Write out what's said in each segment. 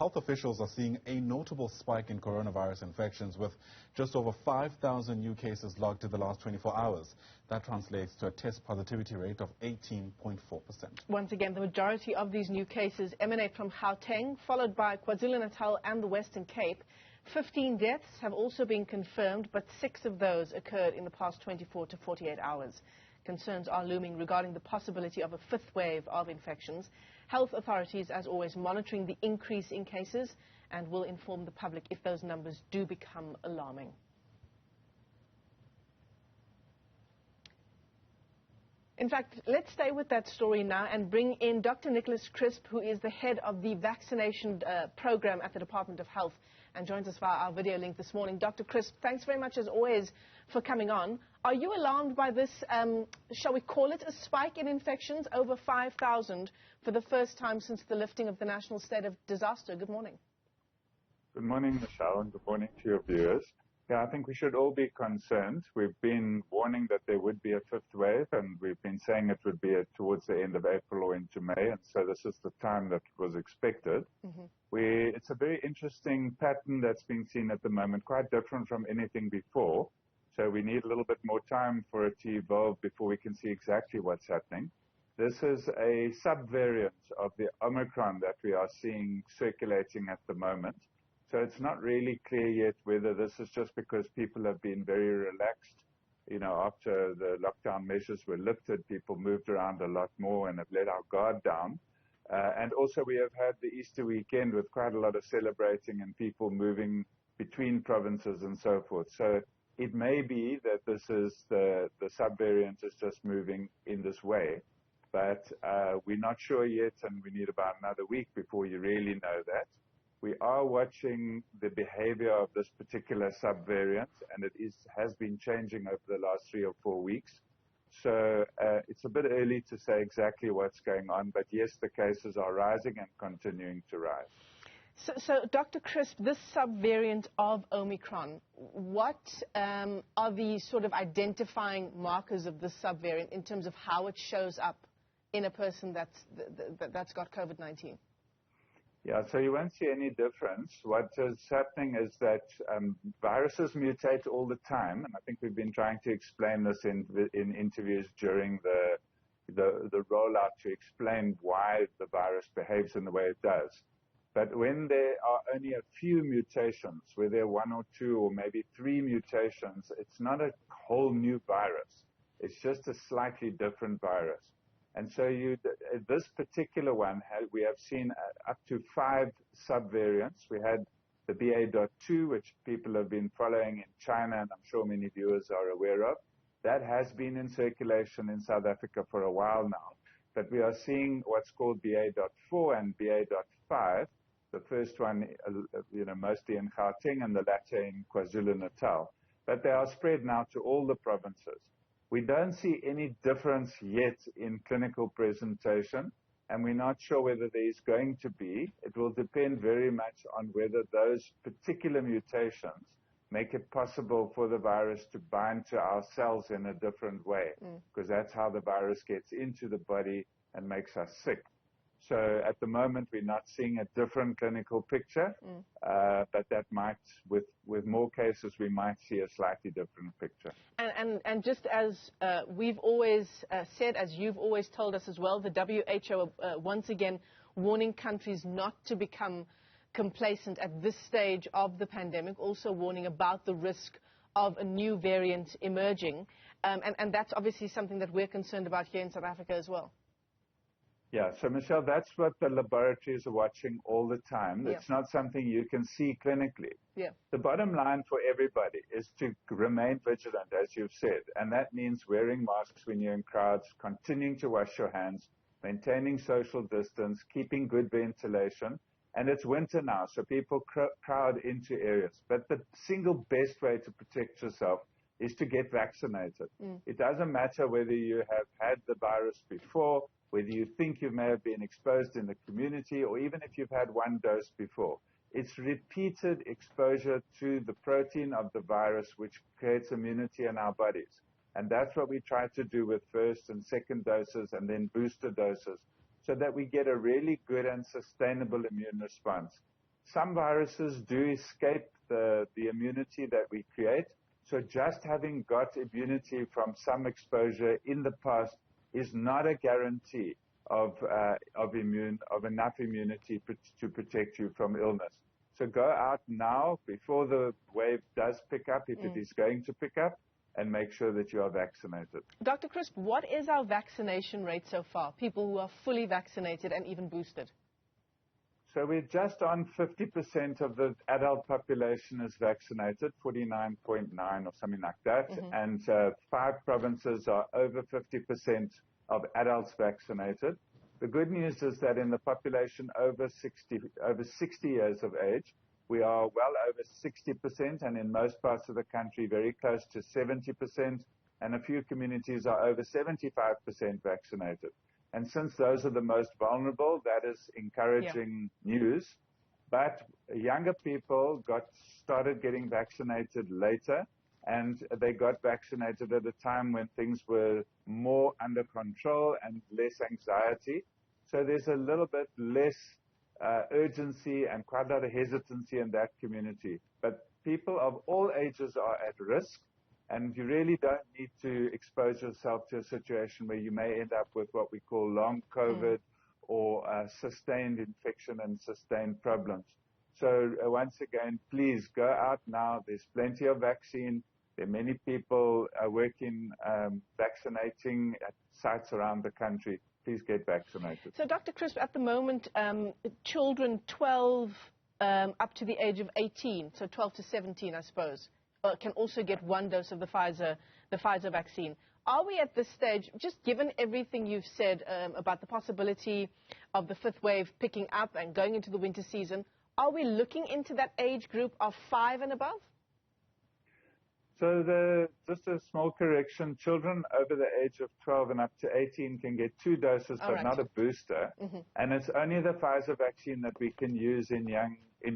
health officials are seeing a notable spike in coronavirus infections with just over 5,000 new cases logged in the last 24 hours. That translates to a test positivity rate of 18.4%. Once again, the majority of these new cases emanate from Gauteng, followed by KwaZulu-Natal and the Western Cape. 15 deaths have also been confirmed, but 6 of those occurred in the past 24 to 48 hours. Concerns are looming regarding the possibility of a fifth wave of infections. Health authorities, as always, monitoring the increase in cases and will inform the public if those numbers do become alarming. In fact, let's stay with that story now and bring in Dr. Nicholas Crisp, who is the head of the vaccination program at the Department of Health, and joins us via our video link this morning. Dr. Crisp, thanks very much, as always, for coming on. Are you alarmed by this, shall we call it a spike in infections, over 5,000 for the first time since the lifting of the national state of disaster? Good morning. Good morning, Michelle, and good morning to your viewers. Yeah, I think we should all be concerned. We've been warning that there would be a fifth wave, and we've been saying it would be towards the end of April or into May, and so this is the time that was expected. It's a very interesting pattern that's being seen at the moment, quite different from anything before. So we need a little bit more time for it to evolve before we can see exactly what's happening. This is a subvariant of the Omicron that we are seeing circulating at the moment. So it's not really clear yet whether this is just because people have been very relaxed. You know, after the lockdown measures were lifted, people moved around a lot more and have let our guard down. And also we have had the Easter weekend with quite a lot of celebrating and people moving between provinces and so forth. So it may be that this is the subvariant is just moving in this way. But we're not sure yet, and we need about another week before you really know that. We are watching the behavior of this particular subvariant, and it has been changing over the last 3 or 4 weeks. So it's a bit early to say exactly what's going on, but yes, the cases are rising and continuing to rise. So Dr. Crisp, this subvariant of Omicron, what are the sort of identifying markers of this subvariant in terms of how it shows up in a person that's got COVID-19? Yeah, so you won't see any difference. What is happening is that viruses mutate all the time, and I think we've been trying to explain this in interviews during the rollout to explain why the virus behaves in the way it does. But when there are only a few mutations, where there are 1 or 2 or maybe 3 mutations, it's not a whole new virus. It's just a slightly different virus. And so this particular one, we have seen up to 5 subvariants. We had the BA.2, which people have been following in China, and I'm sure many viewers are aware of. That has been in circulation in South Africa for a while now. But we are seeing what's called BA.4 and BA.5. The first one, mostly in Gauteng, and the latter in KwaZulu-Natal. But they are spread now to all the provinces. We don't see any difference yet in clinical presentation, and we're not sure whether there's going to be. It will depend very much on whether those particular mutations make it possible for the virus to bind to our cells in a different way, because that's how the virus gets into the body and makes us sick. So at the moment, we're not seeing a different clinical picture, but that might, with more cases, we might see a slightly different picture. And just as we've always said, as you've always told us as well, the WHO once again warning countries not to become complacent at this stage of the pandemic, also warning about the risk of a new variant emerging. And that's obviously something that we're concerned about here in South Africa as well. Yeah, so Michelle, that's what the laboratories are watching all the time. It's not something you can see clinically. The bottom line for everybody is to remain vigilant, as you've said, and that means wearing masks when you're in crowds, continuing to wash your hands, maintaining social distance, keeping good ventilation. And it's winter now, so people crowd into areas. But the single best way to protect yourself is to get vaccinated. It doesn't matter whether you have had the virus before, whether you think you may have been exposed in the community, or even if you've had 1 dose before. It's repeated exposure to the protein of the virus which creates immunity in our bodies. And that's what we try to do with first and second doses and then booster doses, so that we get a really good and sustainable immune response. some viruses do escape the immunity that we create. So just having got immunity from some exposure in the past is not a guarantee of enough immunity to protect you from illness. So go out now before the wave does pick up, if it is going to pick up, and make sure that you are vaccinated. Dr. Crisp, what is our vaccination rate so far? People who are fully vaccinated and even boosted? So we're just on 50% of the adult population is vaccinated, 49.9 or something like that. And 5 provinces are over 50% of adults vaccinated. The good news is that in the population over 60 years of age, we are well over 60%, and in most parts of the country, very close to 70%, and a few communities are over 75% vaccinated. And since those are the most vulnerable, that is encouraging news. But younger people started getting vaccinated later, and they got vaccinated at a time when things were more under control and less anxiety. So there's a little bit less urgency and quite a lot of hesitancy in that community. But people of all ages are at risk, and you really don't need to expose yourself to a situation where you may end up with what we call long COVID or sustained infection and sustained problems. So once again, please go out now. There's plenty of vaccine. There are many people working, vaccinating at sites around the country. Please get vaccinated. So, Dr. Crisp, at the moment, children 12 up to the age of 18, so 12 to 17, I suppose, can also get 1 dose of the Pfizer vaccine. Are we at this stage, just given everything you've said about the possibility of the 5th wave picking up and going into the winter season, are we looking into that age group of 5 and above? So just a small correction, children over the age of 12 and up to 18 can get 2 doses, but not a booster. And it's only the Pfizer vaccine that we can use in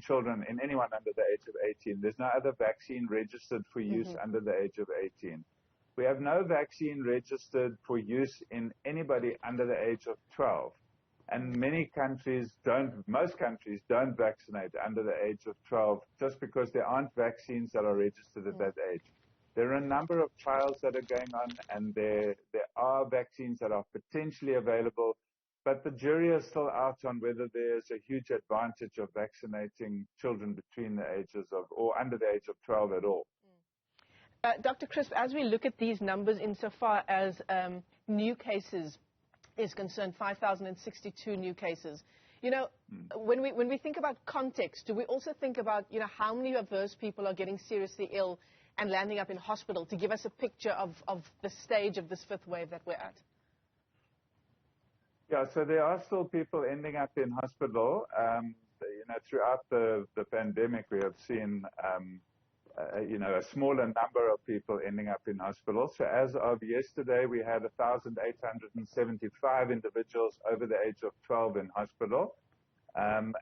children, in anyone under the age of 18. There's no other vaccine registered for use under the age of 18. We have no vaccine registered for use in anybody under the age of 12. And most countries don't vaccinate under the age of 12 just because there aren't vaccines that are registered at that age. There are a number of trials that are going on, and there are vaccines that are potentially available, but the jury is still out on whether there's a huge advantage of vaccinating children between the ages of, or under the age of 12 at all. Dr. Crisp, as we look at these numbers insofar as new cases is concerned, 5,062 new cases. You know, when we think about context, do we also think about, you know, how many of those people are getting seriously ill and landing up in hospital, to give us a picture of the stage of this 5th wave that we're at? Yeah, so there are still people ending up in hospital. You know, throughout the pandemic, we have seen you know, a smaller number of people ending up in hospital. So as of yesterday, we had 1,875 individuals over the age of 12 in hospital, and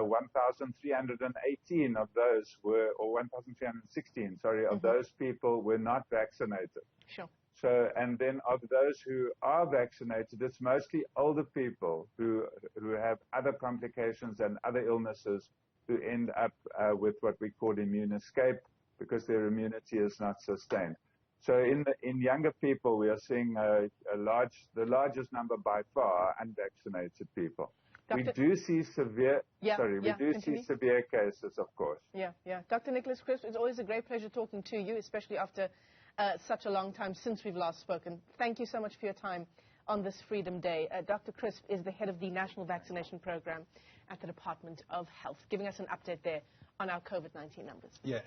1,318 of those were, or 1,316, sorry, of those people were not vaccinated. Sure. So, and then of those who are vaccinated, it's mostly older people who have other complications and other illnesses, who end up with what we call immune escape because their immunity is not sustained. So in younger people, we are seeing the largest number by far unvaccinated people. We do see severe severe cases, of course. Yeah. Dr. Nicholas Crisp, it's always a great pleasure talking to you, especially after such a long time since we've last spoken. Thank you so much for your time on this Freedom Day. Dr. Crisp is the head of the National Vaccination Program at the Department of Health, giving us an update there on our COVID-19 numbers. Yeah.